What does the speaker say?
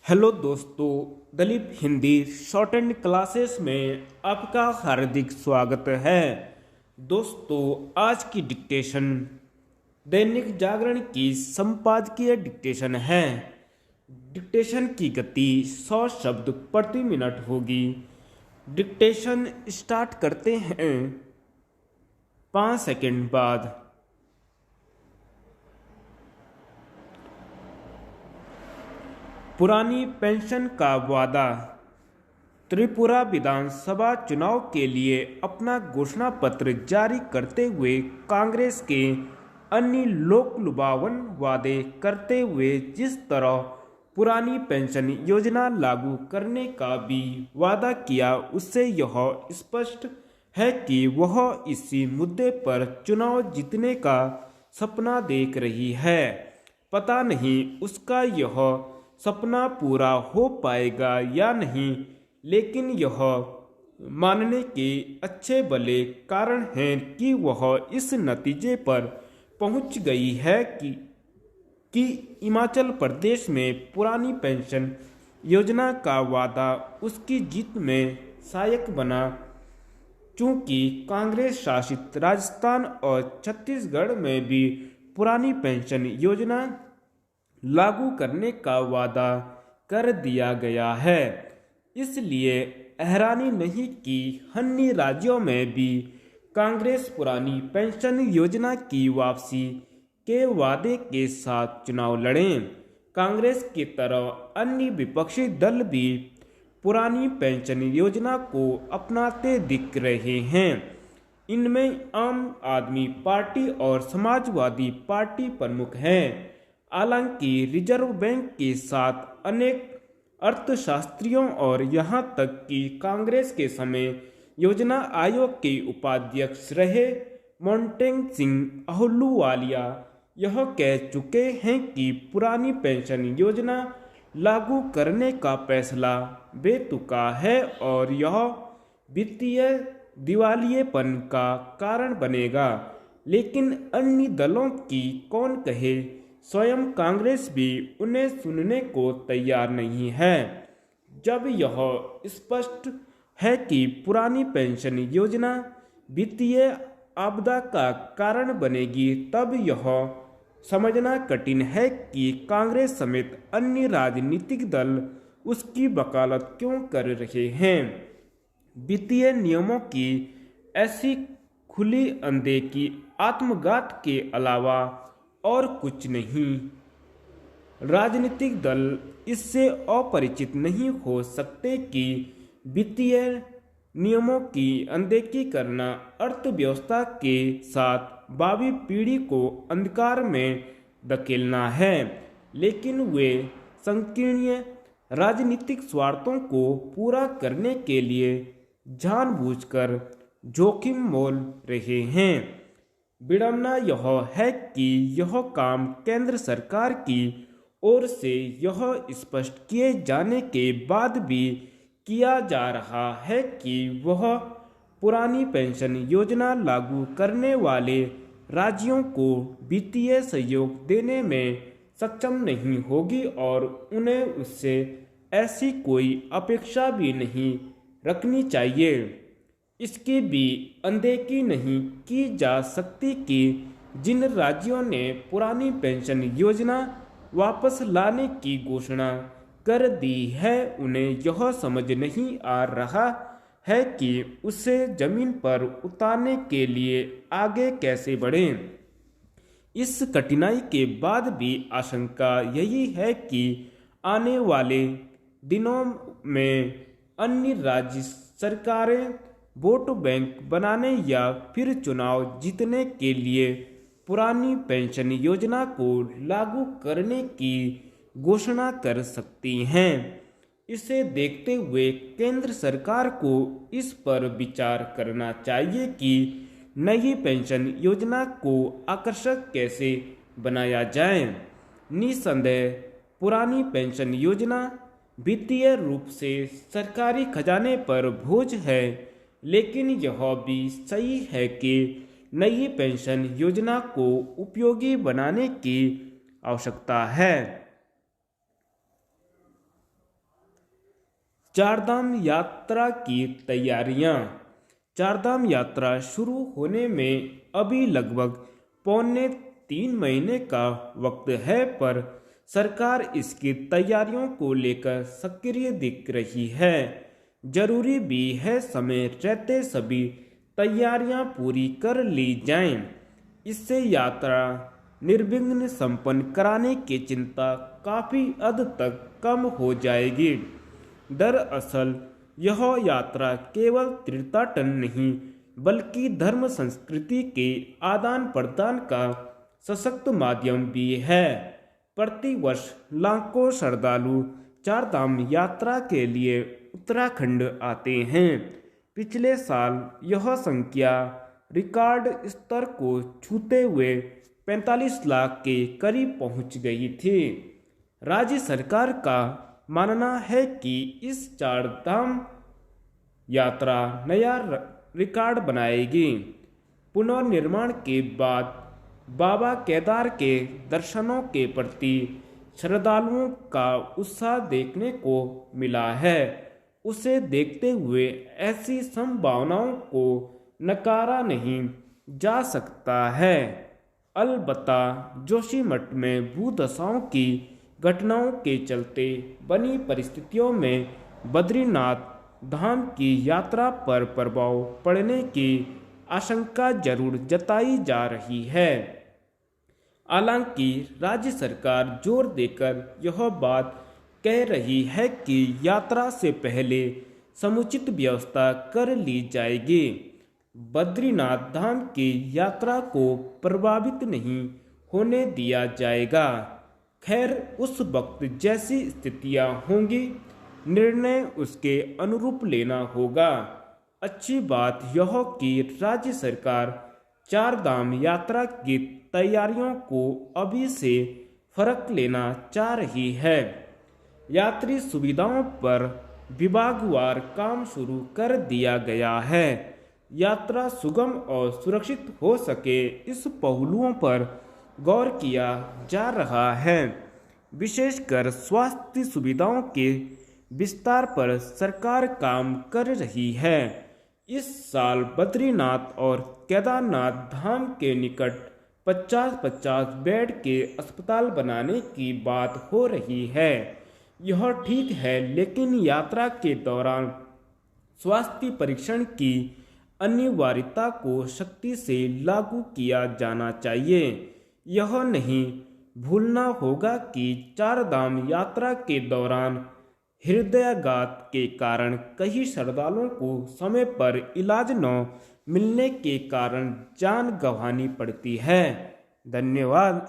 Hello दोस्तों, Dalip Hindi shorthand classes में आपका हार्दिक स्वागत है। दोस्तों, आज की डिक्टेशन दैनिक जागरण की संपादकीय डिक्टेशन है। डिक्टेशन की गति 100 शब्द प्रति मिनट होगी। डिक्टेशन स्टार्ट करते हैं 5 सेकंड बाद। पुरानी पेंशन का वादा। त्रिपुरा विधानसभा चुनाव के लिए अपना घोषणा पत्र जारी करते हुए कांग्रेस के अन्य लोकलुभावन वादे करते हुए जिस तरह पुरानी पेंशन योजना लागू करने का भी वादा किया, उससे यह स्पष्ट है कि वह इसी मुद्दे पर चुनाव जीतने का सपना देख रही है। पता नहीं उसका यह सपना पूरा हो पाएगा या नहीं, लेकिन यह मानने के अच्छे भले कारण हैं कि वह इस नतीजे पर पहुंच गई है कि हिमाचल प्रदेश में पुरानी पेंशन योजना का वादा उसकी जीत में सहायक बना। चूंकि कांग्रेस शासित राजस्थान और छत्तीसगढ़ में भी पुरानी पेंशन योजना लागू करने का वादा कर दिया गया है, इसलिए हैरानी नहीं कि अन्य राज्यों में भी कांग्रेस पुरानी पेंशन योजना की वापसी के वादे के साथ चुनाव लड़ें। कांग्रेस की तरह अन्य विपक्षी दल भी पुरानी पेंशन योजना को अपनाते दिख रहे हैं। इनमें आम आदमी पार्टी और समाजवादी पार्टी प्रमुख हैं। हालांकि रिजर्व बैंक के साथ अनेक अर्थशास्त्रियों और यहां तक कि कांग्रेस के समय योजना आयोग के उपाध्यक्ष रहे मोंटेग सिंह अहलूवालिया यह कह चुके हैं कि पुरानी पेंशन योजना लागू करने का फैसला बेतुका है और यह वित्तीय दिवालियेपन का कारण बनेगा। लेकिन अन्य दलों की कौन कहे, स्वयं कांग्रेस भी उन्हें सुनने को तैयार नहीं है। जब यह स्पष्ट है कि पुरानी पेंशन योजना वित्तीय आपदा का कारण बनेगी, तब यह समझना कठिन है कि कांग्रेस समेत अन्य राजनीतिक दल उसकी वकालत क्यों कर रहे हैं। वित्तीय नियमों की ऐसी खुली अनदेखी आत्मघात के अलावा और कुछ नहीं। राजनीतिक दल इससे अपरिचित नहीं हो सकते कि वित्तीय नियमों की अनदेखी करना अर्थव्यवस्था के साथ भावी पीढ़ी को अंधकार में धकेलना है, लेकिन वे संकीर्ण राजनीतिक स्वार्थों को पूरा करने के लिए जानबूझकर जोखिम मोल रहे हैं। विडंबना यह है कि यह काम केंद्र सरकार की ओर से यह स्पष्ट किए जाने के बाद भी किया जा रहा है कि वह पुरानी पेंशन योजना लागू करने वाले राज्यों को वित्तीय सहयोग देने में सक्षम नहीं होगी और उन्हें उससे ऐसी कोई अपेक्षा भी नहीं रखनी चाहिए। इसकी भी अनदेखी नहीं की जा सकती कि जिन राज्यों ने पुरानी पेंशन योजना वापस लाने की घोषणा कर दी है, उन्हें यह समझ नहीं आ रहा है कि उसे जमीन पर उतारने के लिए आगे कैसे बढ़ें। इस कठिनाई के बाद भी आशंका यही है कि आने वाले दिनों में अन्य राज्य सरकारें वोट बैंक बनाने या फिर चुनाव जीतने के लिए पुरानी पेंशन योजना को लागू करने की घोषणा कर सकती हैं। इसे देखते हुए केंद्र सरकार को इस पर विचार करना चाहिए कि नई पेंशन योजना को आकर्षक कैसे बनाया जाए। निसंदेह पुरानी पेंशन योजना वित्तीय रूप से सरकारी खजाने पर बोझ है, लेकिन यह भी सही है कि नई पेंशन योजना को उपयोगी बनाने की आवश्यकता है। चारधाम यात्रा की तैयारियां। चारधाम यात्रा शुरू होने में अभी लगभग पौने 3 महीने का वक्त है, पर सरकार इसकी तैयारियों को लेकर सक्रिय दिख रही है। जरूरी भी है समय रहते सभी तैयारियां पूरी कर ली जाएं। इससे यात्रा निर्विघ्न संपन्न कराने की चिंता काफी हद तक कम हो जाएगी। दरअसल यह यात्रा केवल तीर्थाटन नहीं, बल्कि धर्म संस्कृति के आदान प्रदान का सशक्त माध्यम भी है। प्रतिवर्ष लाखों श्रद्धालु चारधाम यात्रा के लिए उत्तराखंड आते हैं। पिछले साल यह संख्या रिकॉर्ड स्तर को छूते हुए 45 लाख के करीब पहुंच गई थी। राज्य सरकार का मानना है कि इस चारधाम यात्रा नया रिकॉर्ड बनाएगी। पुनर्निर्माण के बाद बाबा केदार के दर्शनों के प्रति श्रद्धालुओं का उत्साह देखने को मिला है। उसे देखते हुए ऐसी संभावनाओं को नकारा नहीं जा सकता है। अलबत्ता जोशीमठ में भूदशाओं की घटनाओं के चलते बनी परिस्थितियों में बद्रीनाथ धाम की यात्रा पर प्रभाव पड़ने की आशंका जरूर जताई जा रही है। हालांकि राज्य सरकार जोर देकर यह बात कह रही है कि यात्रा से पहले समुचित व्यवस्था कर ली जाएगी। बद्रीनाथ धाम की यात्रा को प्रभावित नहीं होने दिया जाएगा। खैर, उस वक्त जैसी स्थितियां होंगी, निर्णय उसके अनुरूप लेना होगा। अच्छी बात यह कि राज्य सरकार चारधाम यात्रा की तैयारियों को अभी से फर्क लेना चाह रही है। यात्री सुविधाओं पर विभागवार काम शुरू कर दिया गया है। यात्रा सुगम और सुरक्षित हो सके, इस पहलुओं पर गौर किया जा रहा है। विशेषकर स्वास्थ्य सुविधाओं के विस्तार पर सरकार काम कर रही है। इस साल बद्रीनाथ और केदारनाथ धाम के निकट 50-50 बेड के अस्पताल बनाने की बात हो रही है। यह ठीक है, लेकिन यात्रा के दौरान स्वास्थ्य परीक्षण की अनिवार्यता को सख्ती से लागू किया जाना चाहिए। यह नहीं भूलना होगा कि चारधाम यात्रा के दौरान हृदयाघात के कारण कई श्रद्धालुओं को समय पर इलाज न मिलने के कारण जान गंवानी पड़ती है। धन्यवाद।